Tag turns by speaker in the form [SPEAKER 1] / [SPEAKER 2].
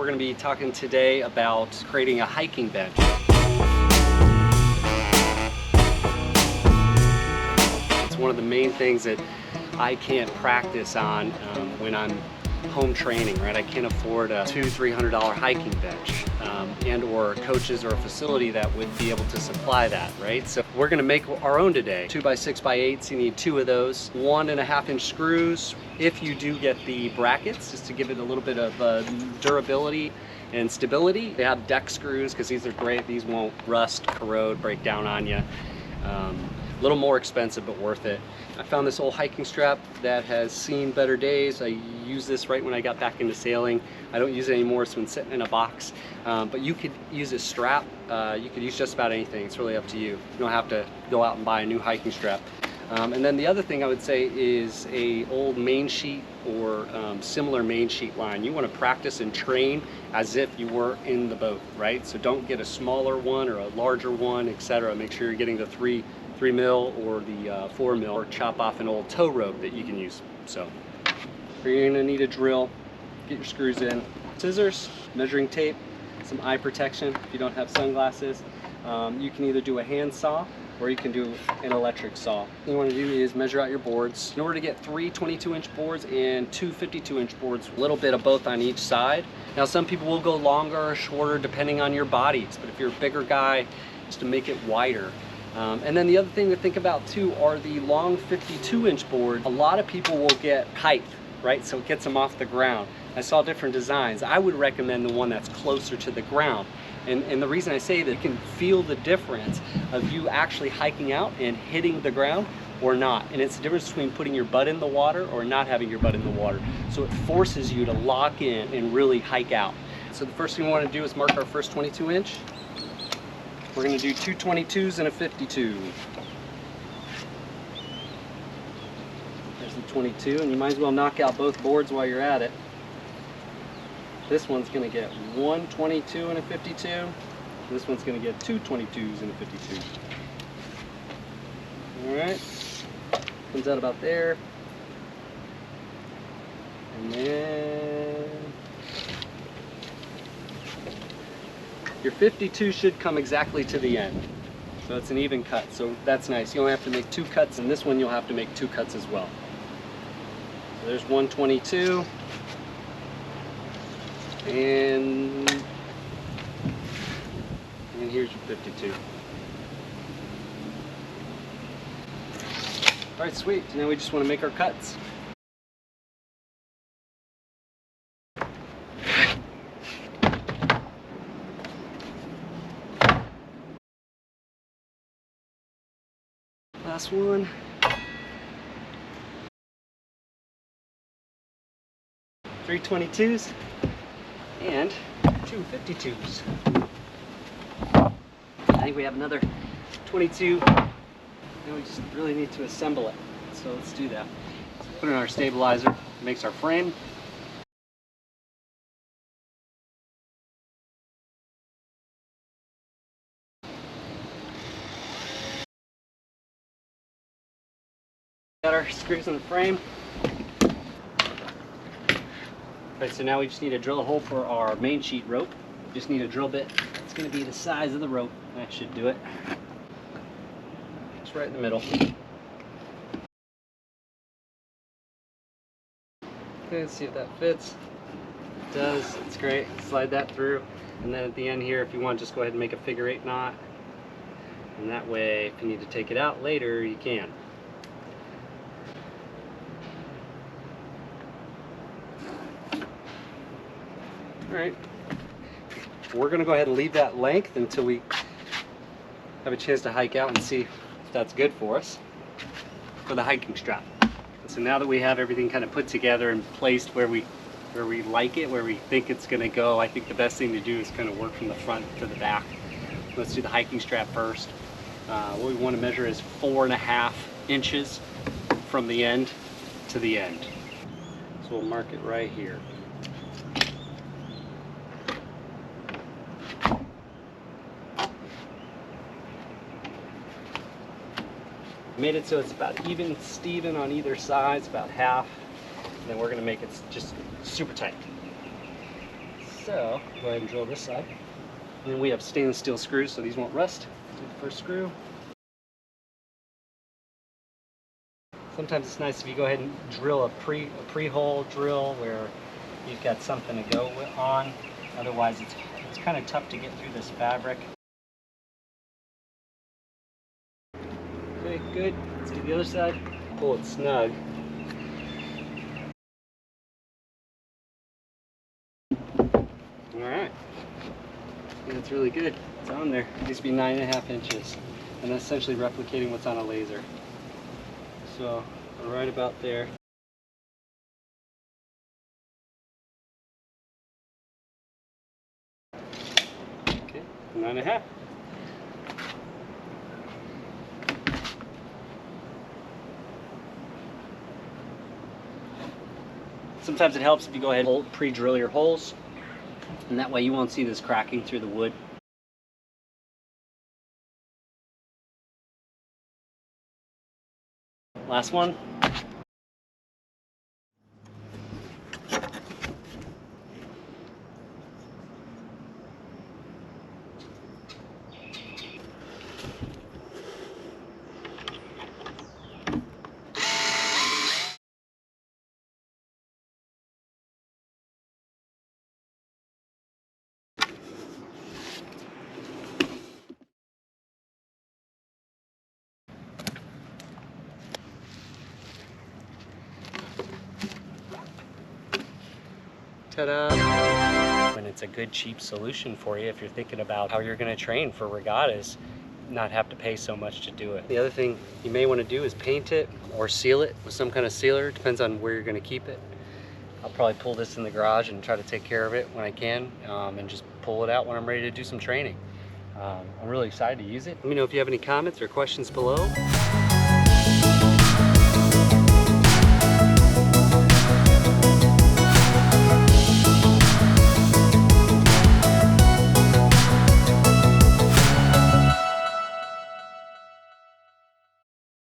[SPEAKER 1] We're going to be talking today about creating a hiking bench. It's one of the main things that I can't practice on when I'm home training, right? I can't afford a $200–300 hiking bench and or coaches or a facility that would be able to supply that, right? So we're going to make our own today. 2x6x8s, you need 2 of those, 1.5-inch screws. If you do get the brackets, just to give it a little bit of durability and stability. They have deck screws because these are great. These won't rust, corrode, break down on you. A little more expensive, but worth it. I found this old hiking strap that has seen better days. I used this right when I got back into sailing. I don't use it anymore. It's been sitting in a box. But you could use this strap. You could use just about anything. It's really up to you. You don't have to go out and buy a new hiking strap. And then the other thing I would say is a old main sheet or similar main sheet line. You want to practice and train as if you were in the boat, right? So don't get a smaller one or a larger one, etc. Make sure you're getting the 3 mil or the 4 mil, or chop off an old tow rope that you can use. So you're going to need a drill, get your screws in, scissors, measuring tape, some eye protection if you don't have sunglasses. You can either do a hand saw or you can do an electric saw. What you want to do is measure out your boards. In order to get 3 22-inch boards and 2 52-inch boards, a little bit of both on each side. Now some people will go longer or shorter depending on your bodies, but if you're a bigger guy, just to make it wider. And then the other thing to think about too are the long 52-inch boards. A lot of people will get height, right? So it gets them off the ground. I saw different designs. I would recommend the one that's closer to the ground. And the reason I say that, you can feel the difference of you actually hiking out and hitting the ground or not. And it's the difference between putting your butt in the water or not having your butt in the water. So it forces you to lock in and really hike out. So the first thing we want to do is mark our first 22-inch. We're going to do 2 22s and a 52. There's the 22, and you might as well knock out both boards while you're at it. This one's going to get 1 22 and a 52. This one's going to get 2 22s and a 52. Alright, comes out about there. And then your 52 should come exactly to the end. So it's an even cut, so that's nice. You don't have to make 2 cuts, and this one you'll have to make 2 cuts as well. So there's 1 22. And here's your 52. Alright, sweet. Now we just want to make our cuts. Last one. 3 22s and 2 52s. I think we have another 22. Now we just really need to assemble it. So let's do that. So put in our stabilizer. It makes our frame. Got our screws in the frame. Alright, so now we just need to drill a hole for our main sheet rope. Just need a drill bit. It's going to be the size of the rope. That should do it. Just right in the middle. Okay, let's see if that fits. It does. It's great. Slide that through. And then at the end here, if you want, just go ahead and make a figure-8 knot. And that way, if you need to take it out later, you can. Alright, we're going to go ahead and leave that length until we have a chance to hike out and see if that's good for us for the hiking strap. So now that we have everything kind of put together and placed where we like it, where we think it's going to go, I think the best thing to do is kind of work from the front to the back. Let's do the hiking strap first. What we want to measure is 4.5 inches from the end to the end. So we'll mark it right here. Made it so it's about even Steven on either side, it's about half. And then we're going to make it just super tight. So go ahead and drill this side. And then we have stainless steel screws, so these won't rust. Do the first screw. Sometimes it's nice if you go ahead and drill a pre-hole drill where you've got something to go on. Otherwise, it's kind of tough to get through this fabric. Okay, good. Let's do the other side. Pull it snug. All right. Yeah, it's really good. It's on there. It needs to be 9.5 inches, and that's essentially replicating what's on a laser. So right about there. Okay, 9.5. Sometimes it helps if you go ahead and pre-drill your holes, and that way you won't see this cracking through the wood. Last one. Ta-da! And it's a good cheap solution for you if you're thinking about how you're going to train for regattas, not have to pay so much to do it. The other thing you may want to do is paint it or seal it with some kind of sealer. Depends on where you're going to keep it. I'll probably pull this in the garage and try to take care of it when I can, and just pull it out when I'm ready to do some training. I'm really excited to use it. Let me know if you have any comments or questions below.